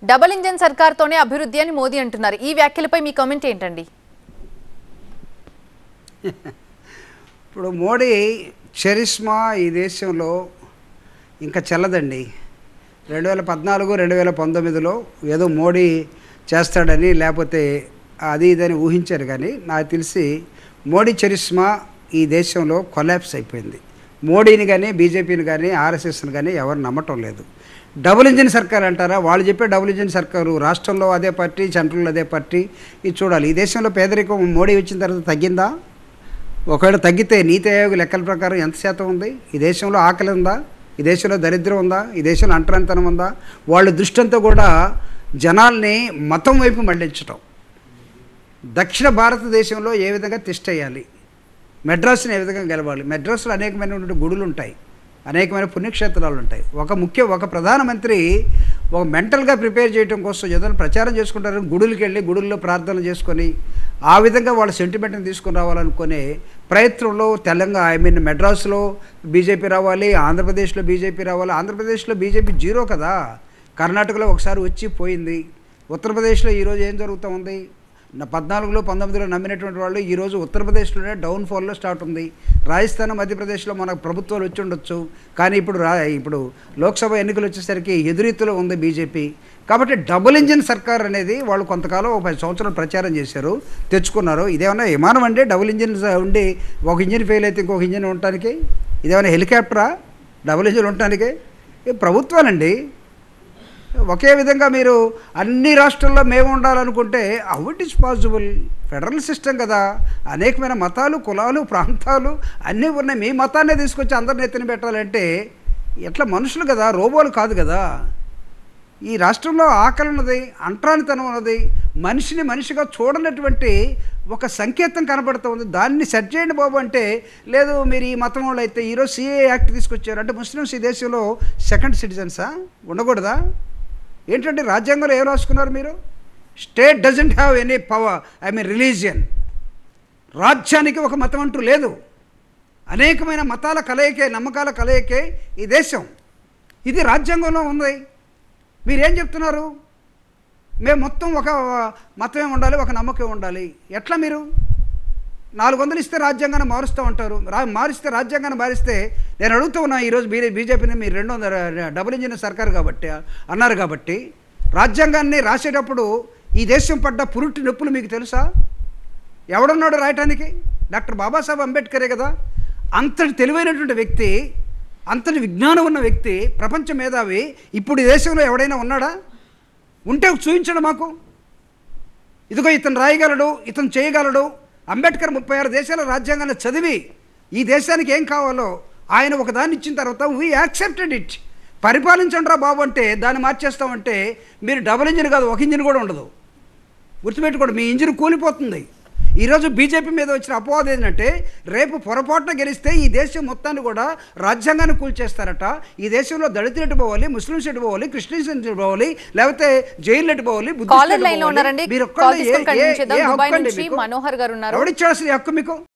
Double engine సర్కార్తోనే అభివృద్ధి అని మోదీ అంటున్నారు. ఈ వ్యాఖ్యలపై మీ కామెంట్ ఏంటండి? ఇప్పుడు మోడీ చరిష్మా ఈ దేశంలో ఇంకా చెల్లదండి. 2014 2019లో ఏదో మోడీ చేస్తాడని లేకపోతే అది ఇదని ఊహించారు, కానీ నాకు తెలిసి మోడీ చరిష్మా ఈ దేశంలో కొలాప్స్ అయిపోయింది. మోడీని కానీ బీజేపీని కానీ ఆర్ఎస్ఎస్ని కానీ ఎవరు నమ్మటం లేదు. డబుల్ ఇంజిన్ సర్కార్ అంటారా? వాళ్ళు చెప్పే డబుల్ ఇంజిన్ సర్కారు రాష్ట్రంలో అదే పార్టీ, సెంట్రల్లో అదే పార్టీ. ఇది చూడాలి. ఈ దేశంలో పేదరికం మోడీ వచ్చిన తర్వాత తగ్గిందా? ఒకవేళ తగ్గితే నీతి ఆయోగ్ లెక్కల ప్రకారం ఎంత శాతం ఉంది? ఈ దేశంలో ఆకలి ఉందా? ఈ దేశంలో దరిద్రం ఉందా? ఈ దేశంలో అంటరానితనం ఉందా? వాళ్ళ దృష్టి అంతా కూడా జనాల్ని మతం వైపు మళ్లించటం. దక్షిణ భారతదేశంలో ఏ విధంగా తిష్టయ్యాలి, మెడ్రాస్ని ఏ విధంగా గెలవాలి. మెడ్రాస్లో అనేకమైనటువంటి గుడులు ఉంటాయి, అనేకమైన పుణ్యక్షేత్రాలు ఉంటాయి. ఒక ప్రధానమంత్రి ఒక మెంటల్గా ప్రిపేర్ చేయడం కోసం ఏదైనా ప్రచారం చేసుకుంటారు. గుడులకి వెళ్ళి గుడుల్లో ప్రార్థనలు చేసుకొని ఆ విధంగా వాళ్ళ సెంటిమెంట్ని తీసుకుని రావాలనుకునే ప్రయత్నంలో మెడ్రాస్లో బీజేపీ రావాలి, ఆంధ్రప్రదేశ్లో బీజేపీ రావాలి. ఆంధ్రప్రదేశ్లో బీజేపీ జీరో కదా. కర్ణాటకలో ఒకసారి వచ్చి పోయింది. ఉత్తరప్రదేశ్లో ఈరోజు ఏం జరుగుతూ ఉంది? 14లో 19లో నమ్మినటువంటి వాళ్ళు ఈరోజు ఉత్తరప్రదేశ్లోనే డౌన్ఫాల్లో స్టార్ట్ ఉంది. రాజస్థాన్, మధ్యప్రదేశ్లో మనకు ప్రభుత్వాలు వచ్చి ఉండొచ్చు, కానీ ఇప్పుడు లోక్సభ ఎన్నికలు వచ్చేసరికి ఎదురీతిలో ఉంది బీజేపీ. కాబట్టి డబుల్ ఇంజిన్ సర్కార్ అనేది వాళ్ళు కొంతకాలం 10 సంవత్సరాలు ప్రచారం చేశారు, తెచ్చుకున్నారు. ఇదేమన్నా విమానం అండి? డబుల్ ఇంజిన్ ఉండి ఒక ఇంజిన్ ఫెయిల్ అయితే ఇంకొక ఇంజిన్ ఉండటానికి? ఇదేమన్నా హెలికాప్టరా డబుల్ ఇంజిన్ ఉండటానికి? ప్రభుత్వాలండి. ఒకే విధంగా మీరు అన్ని రాష్ట్రాల్లో మేము ఉండాలనుకుంటే how it is possible? Federal system కదా, అనేకమైన మతాలు, కులాలు, ప్రాంతాలు అన్నీ ఉన్నాయి. మీ మతాన్నే తీసుకొచ్చి అందరిని ఎత్తిన పెట్టాలంటే ఎట్లా? మనుషులు కదా, రోబోలు కాదు కదా. ఈ రాష్ట్రంలో ఆకలి ఉన్నది, అంటరానితనం ఉన్నది, మనిషిని మనిషిగా చూడనటువంటి ఒక సంకేతం కనబడుతూ ఉంది. దాన్ని సెట్ చేయండి బాబు అంటే లేదు. మీరు ఈ మతం వాళ్ళు అయితే ఈరోజు సిఏ యాక్ట్ తీసుకొచ్చారు అంటే ముస్లిమ్స్ ఈ దేశంలో సెకండ్ సిటిజన్సా? ఉండకూడదా? ఏంటంటే రాజ్యాంగంలో ఏం రాసుకున్నారు మీరు? State doesn't have any power, religion. రాజ్యానికి ఒక మతం అంటూ లేదు. అనేకమైన మతాల కలయికే, నమ్మకాల కలయికే ఈ దేశం. ఇది రాజ్యాంగంలో ఉంది. మీరేం చెప్తున్నారు? మేము మొత్తం ఒక మతమే ఉండాలి, ఒక నమ్మకం ఉండాలి. ఎట్లా? మీరు 400 ఇస్తే రాజ్యాంగాన్ని మారుస్తూ ఉంటారు. మారిస్తే రాజ్యాంగాన్ని మారిస్తే నేను అడుగుతూ ఉన్నా ఈరోజు బీజేపీని, మీరు 200 డబుల్ ఇంజిన్ సర్కారు కాబట్టి అన్నారు కాబట్టి రాజ్యాంగాన్ని రాసేటప్పుడు ఈ దేశం పడ్డ పురుటి నొప్పులు మీకు తెలుసా? ఎవడున్నాడు రాయటానికి? డాక్టర్ బాబాసాహెబ్ అంబేద్కరే కదా. అంతటి తెలివైనటువంటి వ్యక్తి, అంతటి విజ్ఞానం ఉన్న వ్యక్తి, ప్రపంచ మేధావి ఇప్పుడు ఈ దేశంలో ఎవడైనా ఉన్నాడా? ఉంటే చూపించడం మాకు. ఇదిగో ఇతను రాయగలడు, ఇతను చేయగలడు. అంబేద్కర్ 36 దేశాల రాజ్యాంగాన్ని చదివి ఈ దేశానికి ఏం కావాలో ఆయన ఒకదాన్ని ఇచ్చిన తర్వాత వీ యాక్సెప్టెడ్ ఇట్. పరిపాలించండి రా బాబు అంటే దాన్ని మార్చేస్తామంటే మీరు డబుల్ ఇంజిన్ కాదు, ఒక ఇంజిన్ కూడా ఉండదు. గుర్తుపెట్టుకోండి, మీ ఇంజిన్ కూలిపోతుంది. ఈరోజు బీజేపీ మీద వచ్చిన అపవాదం ఏంటంటే రేపు పొరపాటున గెలిస్తే ఈ దేశం మొత్తాన్ని కూడా రాజ్యాంగాన్ని కూల్చేస్తారట. ఈ దేశంలో దళితులు ఎటు పోవాలి, ముస్లింస్ ఎటు పోవాలి, క్రిస్టియన్స్ ఎటు పోవాలి, లేకపోతే జైలు ఎటు పోవాలి, మనోహర్ గారు ఉన్నారు. ఎవడిచ్చాడు అసలు హక్కు మీకు?